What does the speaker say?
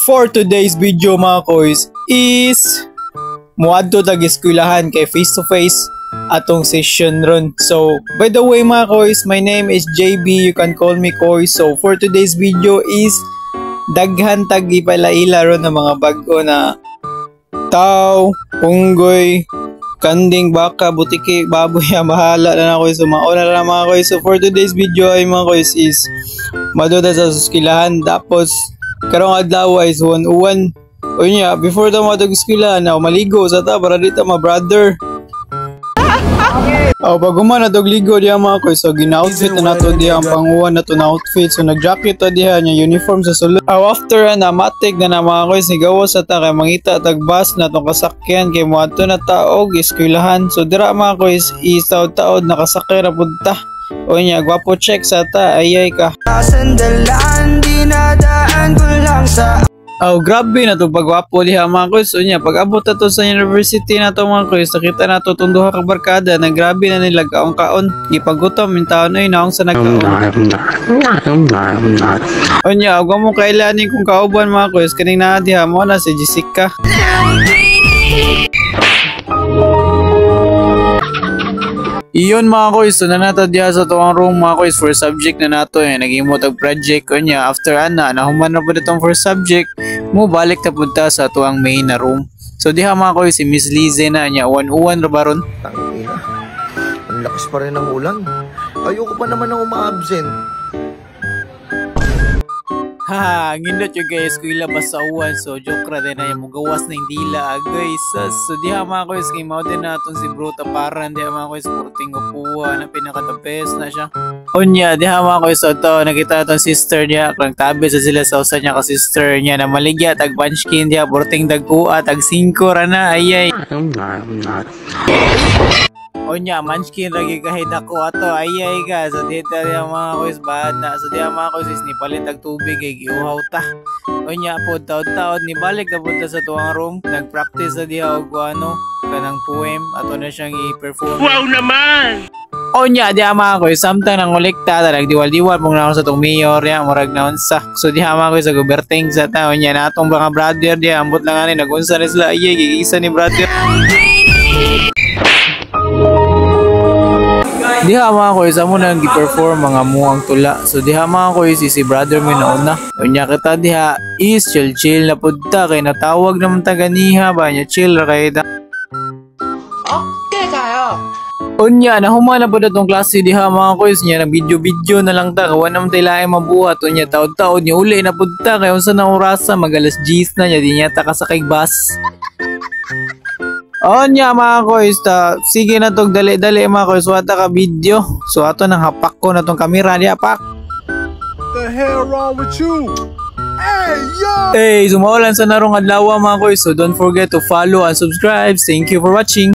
For today's video mga koys is muadto tag eskwelahan kay face to face atong session ron. So by the way mga koys, my name is JB, you can call me Koy. So for today's video is daghan tag ipalaila ron ng mga bago na tao, unggoy, kanding, baka, butiki, baboy, mahala na ako. So mauna na mga koys. So for today's video ay mga koys is maduda sa eskwelahan, tapos karong adlaw is uwan-uwan. O niya, before ta matag eskwelahan, maligo sa ta para dito ma brother. Bago man natog ligo diha mga koy, so gina-outfit na nato diha ang panguwan nato na outfit. So nag-jacket ta diha nya uniform sa sulod. After na matik na mga koy, sigaw sa ta kay mangita tag bus natong kasakyan kay moadto na ta og eskwelahan. So dira mga koy is taod-taod nakasakay ra pud ta. O niya, gwapo check sa ta, ayay ka. Sandalan, dinadaan ko lang sa... grabe na to pagwapo diha mga koys. O niya, pag abot na to sa university na to mga koys, nakita na to itong duha ka barkada na grabe na nila kaon-kaon. Gipagutom, yung taon ay naong sa nagkaon. O niya, agwa mo kailanin kung kauban mga koys, kaning na diha mo na si Jessica. Iyon mga koys, so nanata diha sa tuwang room mga koys, first subject na nato nagimot og project ko niya. After nahuman na po itong first subject, mo balik na punta sa tuwang main na room. So diha mga koys, si Miss Lize na niya, uwan-uwan ra baron. Tangina, ang lakas pa rin ng ulan. Ayoko pa naman ako ma-absent. Ngindot yung guys, kuila basta uwan. So joke ra din na yung mugawas na yung dila guys. So diha mga koys, kay mao din naton si bro taparan diha mga koys, sporting upuan na pinaka-the-best na siya. Unya diha mga koys, so to nakita atong sister niya, kang tabi sa sila sa usa niya ka sister niya na maligya tag punchkin diha, porting dagkua tag 5 ra na, ayay. Onya, munchkin lagi kahit ako ato, ayay ka. So dito yung mga koys bad na. So diya mga koys is nipalit ang tubig ay giuhaw ta. Onya po, taod-taod ni balik na punta sa tuwang room. Nag-practice na diya og ano, kanang poem. Ato na siyang i-perform. Wow naman! Onya, diya mga koys, samtang nangulikta, nagdiwal-diwal mong naon sa itong mayor niya, murag na unsa. So diya mga koys, sa guberting sa tao niya, na atong mga brother diya, ambot lang nga nagunsa na sila, ayay, gigisa ni brother. Diha mga koys, amo nang gi-perform mga muang tula. So diha mga koys, si brother mo na una. Unya kita diha is chill na pudta kay natawag naman ta ganiha ba nya chill ra kay da. Okay kayo. Unya nahuman na pud atong klase diha mga koys nya, nag video na lang ta kawan naman tay lain mabuhat. Unya taod-taod ni uli na pudta kay unsa na orasa magalas 10 na nya di nya ta kasakay bus. Onya mga koys, sige na tog dali-dali mga koys, wata ka video. So ato nang hapak ko na tong kamera diya pak. The hell wrong with you? Hey yo! Hey, sumaulan sa narong adlaw mga koys. So don't forget to follow and subscribe. Thank you for watching.